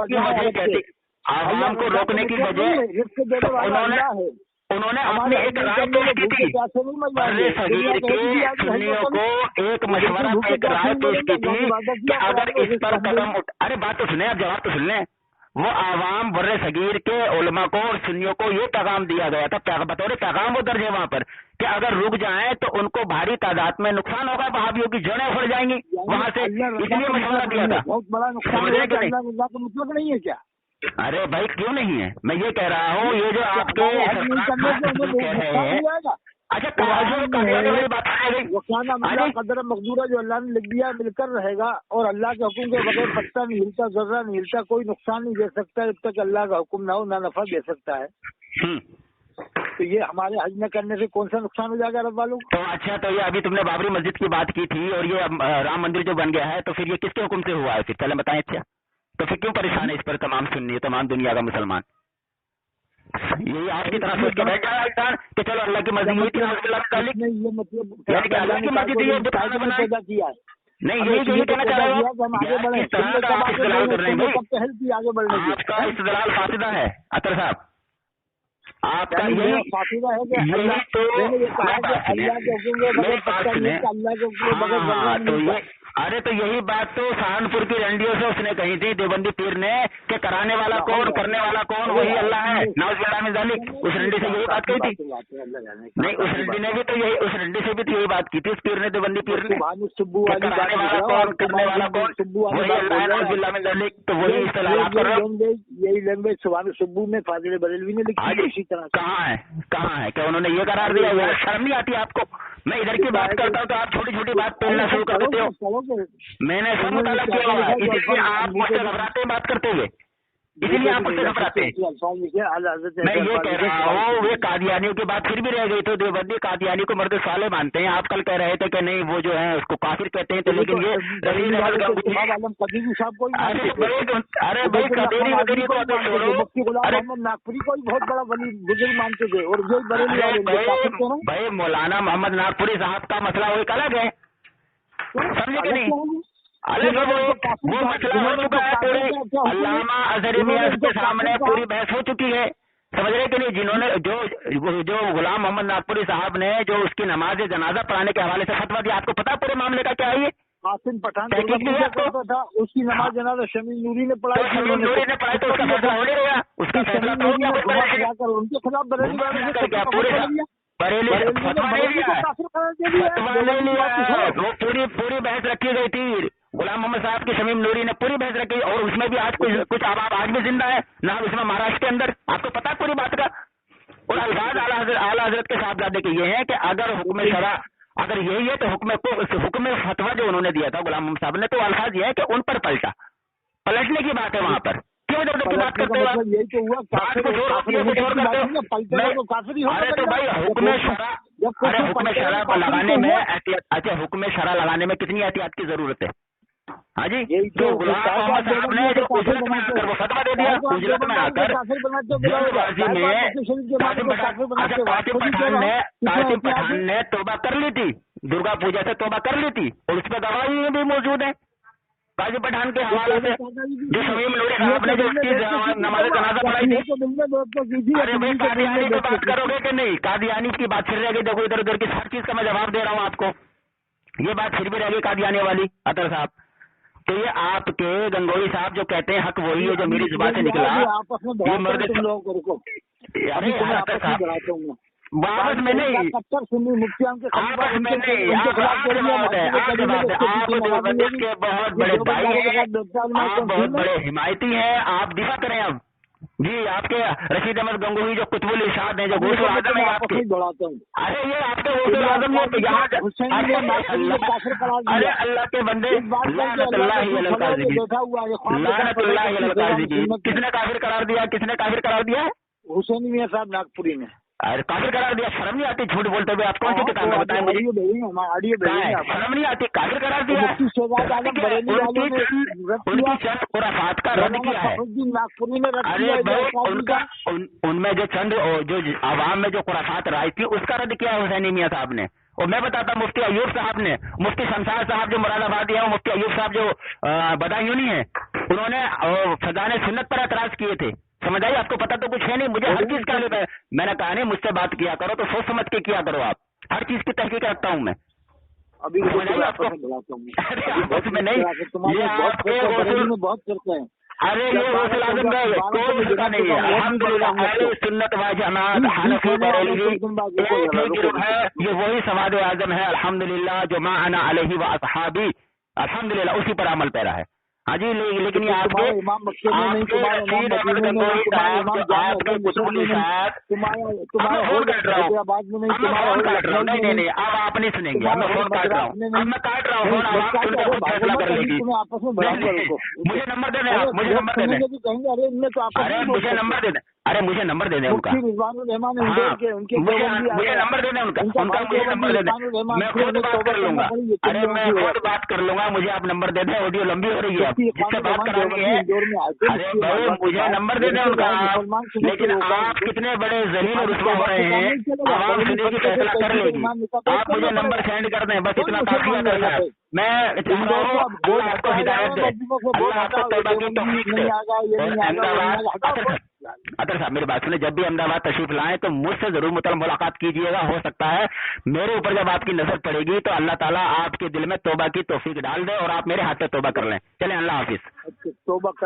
की वजह कहती, आवाम को रोकने की वजह उन्होंने अपनी एक राय पेश की थी। बर्रे सगीर के सुन्नियों को एक मशवरा, एक राय पेश की थी कि अगर इस पर कदम अरे बात तो सुने, आप जवाब तो सुन लें। वो आवाम बर्रे सगीर के उलमा को और सुन्नियों को ये पैगाम दिया गया था, बतौर पैगाम वो दर्ज है वहाँ पर, कि अगर रुक जाएं तो उनको भारी तादाद में नुकसान होगा, वहाबियों की जड़ें उखड़ जाएंगी वहाँ से, इसलिए मशवरा दिया था। बहुत बड़ा नुकसान मतलब नहीं है क्या? अरे भाई क्यों नहीं है, मैं ये कह रहा हूँ ये जो आपके कह रहे हैं। अच्छा कदर मकदूरा जो अल्लाह ने लिख दिया मिलकर रहेगा, और अल्लाह के हुक्म के बगैर पत्ता नहीं हिलता, जर्रा नहीं हिलता, कोई नुकसान नहीं दे सकता जब तक अल्लाह का हुक्म ना हो, ना नफा दे सकता है। तो ये हमारे हज न करने से कौन सा नुकसान हो जाएगा अरब वालों को? तो अच्छा, तो ये अभी तुमने बाबरी मस्जिद की बात की थी और ये राम मंदिर जो बन गया है, तो फिर ये किसके हुक्म से हुआ है फिर? चले बताएं। अच्छा तो फिर क्यों परेशान है इस पर तमाम सुन्नी, तमाम दुनिया का मुसलमान? यही आपकी तरफ सोच के बैठ जाएगा कि चलो अल्लाह की मस्जिद हुई थी, ये मतलब यानी कि अल्लाह की मस्जिद ही पैदा किया है। नहीं यही कहना चाह रहे हो, हम आगे बढ़े, इस्तदलाल कर रहे हैं भाई, पहल की आगे बढ़ने की। आपका इस्तदलाल फासिदा है अतर साहब, आपका यही फासिदा है कि अल्लाह के हुक्म के बगैर पत्ता नहीं, अल्लाह के हुक्म के बगैर जर्रा नहीं। अरे तो यही बात तो सहारनपुर की रंडियों से उसने कही थी देवबंदी पीर ने, कि कराने वाला कौन, करने वाला कौन, वही अल्लाह है। नाउज़ुबिल्लाह, उस रंडी से यही बात कही थी। नहीं उस रंडी ने भी तो यही, उस रंडी से भी तो यही बात की थी उस पीर ने, देवबंदी पीर ने, कराने वाला कौन, करने वाला कौन, वही अल्लाह है। नाउज़ुबिल्लाह, तो वही इस्तेलाह आप कर रहे हो। यही लैंग्वेज सुभान सुब्बू में फाजिल बरेलवी ने लिखी है इसी तरह। कहाँ है क्या उन्होंने ये करार दिया? यार शर्म नहीं आती आपको? मैं इधर की बात करता हूँ तो आप छोटी छोटी बात पेलना शुरू कर देते हो। मैंने सब मुताला किया हुआ है, इसीलिए आप मुझसे घबराते हैं बात करते हुए, इसीलिए आप मुझसे घबराते हैं। मैं ये कह रहा हूँ वे कादियानियों की बात फिर भी रह गई, तो देवबंदी कादियानी को मर्द साले मानते हैं। आप कल कह रहे थे कि नहीं वो जो है उसको काफिर कहते हैं, तो लेकिन ये अरे भाई कदेरी वदेरी को छोड़ो, नागपुरी को बहुत बड़ा बनी बुजुर्ग मानते थे, और जो बरेली भाई मौलाना मोहम्मद नागपुरी साहब का मसला वो एक अलग है, समझे कि नहीं? وہ مسئلہ ہو چکا ہے پوری، علامہ اظہری میاں کے سامنے پوری بحث ہو چکی ہے، سمجھ رہے کہ نہیں؟ جنہوں نے جو غلام محمد ناگپوری صاحب نے جو اس کی نماز جنازہ پڑھانے کے حوالے سے فتویٰ دیا، آپ کو پتا پورے معاملے کا کیا ہے؟ یہ قاسم پٹھان تھا، اس کی نماز جنازہ شمیم نوری نے پڑھائی، شمیم نوری نے پڑھائی تو اس کا فیصلہ ہو نہیں رہا، اس کا فیصلہ تو ہو گیا، ان کے خلاف بریلی وہ پوری بحث رکھی گئی تھی، غلام محمد صاحب کی شمیم نوری نے پوری بحث رکھی، اور اس میں بھی آج کچھ آباب آج بھی زندہ ہے، نام اس میں مہاراشٹر کے اندر، آپ کو پتا پوری بات کا۔ اور الفاظ اعلیٰ حضرت کے صاحبزادے کے یہ ہیں کہ اگر حکم شرع اگر یہی ہے تو حکم فتویٰ جو انہوں نے دیا تھا غلام محمد صاحب نے، تو الفاظ یہ ہے کہ ان پر پلٹنے کی بات ہے وہاں پر، کیوں ادھر ادھر کی بات کرتے ہو؟ ارے تو بھائی حکم شرع لگانے میں اچھا حکم شرع لگانے میں کتنی احتیاط کی ضرورت ہے؟ ہاں جی، جو غلام محمد صاحب نے جو اجرت میں آ کر وہ فتویٰ دے دیا، اجرت میں آ کر قاسم پٹھان نے توبہ کر لی تھی، درگا پوجا سے توبہ کر لی تھی، اور اس پہ گواہی بھی موجود ہے قاسم پٹھان کے حوالے سے، جو شمیم نوری صاحب نے جو اس کی نماز جنازہ پڑھائی تھی۔ ارے بھائی قادیانی کی بات کرو گے کہ نہیں؟ قادیانی کی بات پھر رہ گئی، دیکھو ادھر ادھر کی ہر چیز کا میں جواب دے رہا ہوں آپ کو، یہ بات پھر بھی رہ گئی قادیانی والی اطہر صاحب۔ تو یہ آپ کے گنگوئی صاحب جو کہتے ہیں حق وہی ہے جو میری زبان سے نکلا، یہ مرد واپس میں نہیں، آپس میں نہیں، آپ دیوبندیت کے بہت بڑے بھائی ہیں، آپ بہت بڑے حمایتی ہیں، آپ دفاع کریں اب جی۔ آپ کے رشید احمد گنگوہی جو قطب الارشاد ہیں، جو غوث الاعظم ہے آپ کے، ارے یہ آپ کے غوث الاعظم ہے یہاں، ارے اللہ کے بندے، لعنت اللہ علی الکاذبین، لعنت اللہ علی الکاذبین، کس نے کافر قرار دیا؟ کس نے کافر قرار دیا؟ حسینی میاں صاحب ناگپوری نے۔ ارے کافر قرار دیا، شرم نہیں آتی جھوٹ بولتے ہوئے؟ آپ کون سی کتاب میں بتائیں مجھے، شرم نہیں آتی؟ کافر قرار دیا، ان کی چند خرافات کا رد کیا ہے۔ ارے ان میں جو چند جو عوام میں جو خرافات رائج تھی اس کا رد کیا حسینی میاں صاحب نے، اور میں بتاتا ہوں مفتی ایوب صاحب نے، مفتی شمشاد صاحب جو مراد آبادی ہیں، مفتی ایوب صاحب جو بدایونی ہیں، انہوں نے فضائل سنت پر اعتراض کیے تھے، سمجھ آئی؟ آپ کو پتا تو کچھ ہے نہیں، مجھے ہر چیز کا علم ہے، میں نے کہا نہیں مجھ سے بات کیا کرو تو سوچ سمجھ کے کیا کرو، آپ ہر چیز کی تحقیق رکھتا ہوں میں، ابھی میں نہیں، بہت کرتے ہیں۔ ارے یہ غوث الاعظم کا کوئی مسئلہ نہیں ہے، الحمدللہ اہل سنت و جماعت حنفی بریلوی ایک ہی گروہ ہے، یہ وہی سواد اعظم ہے الحمدللہ، جو ما انا علیہ و اصحابی، الحمدللہ اسی پر عمل پیرا ہے۔ ہاں جی، لیکن یہ آپ کے رشید احمد گنگوہی صاحب، آپ کے قطب الارشاد، فون کاٹ رہا ہوں، نہیں، اب آپ نہیں سنیں گے، اب میں فون کاٹ رہا ہوں، اب میں کاٹ رہا ہوں فون، اب آپ سن کے خود فیصلہ کر لے گی۔ مجھے نمبر دے دیں، آپ مجھے نمبر دے دیں، ارے مجھے نمبر دے دیں، ارے مجھے نمبر دے دیں ان کا، مجھے نمبر دے دیں ان کا مجھے نمبر دے دیں، میں خود بات کر لوں گا، ارے میں خود بات کر لوں گا، مجھے آپ نمبر دے دیں، آڈیو لمبی ہو رہی ہے جس سے بات کرانی ہے، ارے بھائی مجھے نمبر دے دیں ان کا آپ، لیکن آپ کتنے بڑے ذلیل اور رسوا ہو رہے ہیں، عوام سننے کی فیصلہ کر لے گی، آپ مجھے نمبر سینڈ کر دیں، بس اتنا کافی ہے اطہر صاحب، میں چاہتا ہوں اللہ آپ کو ہدایت دے، اللہ آپ کو توبہ کی توفیق دے، اور احمدآباد اطہر صاحب میری بات سنیں، جب بھی احمدآباد تشریف لائیں تو مجھ سے ضرور ملاقات کیجیے گا، ہو سکتا ہے میرے اوپر جب آپ کی نظر پڑے گی تو اللہ تعالیٰ آپ کے دل میں توبہ کی توفیق ڈال دے اور آپ میرے ہاتھ سے توبہ کر لیں۔ چلیں اللہ حافظ۔